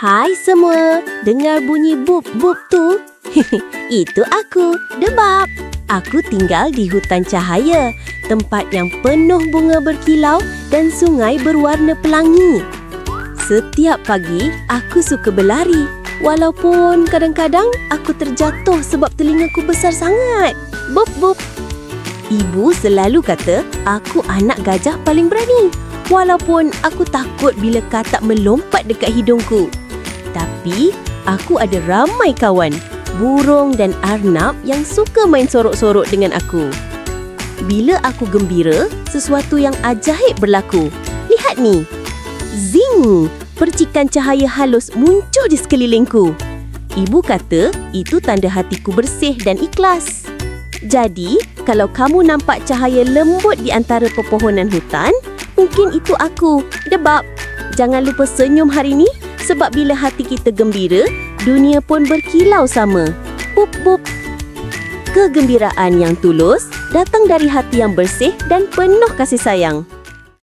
Hai semua, dengar bunyi bup-bup tu? Itu aku, Debab. Aku tinggal di hutan cahaya, tempat yang penuh bunga berkilau dan sungai berwarna pelangi. Setiap pagi, aku suka berlari. Walaupun kadang-kadang aku terjatuh sebab telingaku besar sangat. Bup-bup. Ibu selalu kata aku anak gajah paling berani. Walaupun aku takut bila katak melompat dekat hidungku. Tapi, aku ada ramai kawan, burung dan arnab yang suka main sorok-sorok dengan aku. Bila aku gembira, sesuatu yang ajaib berlaku. Lihat ni. Zing! Percikan cahaya halus muncul di sekelilingku. Ibu kata itu tanda hatiku bersih dan ikhlas. Jadi, kalau kamu nampak cahaya lembut di antara pepohonan hutan, mungkin itu aku, Debab. Jangan lupa senyum hari ni. Sebab bila hati kita gembira, dunia pun berkilau sama. Bup-bup. Kegembiraan yang tulus datang dari hati yang bersih dan penuh kasih sayang.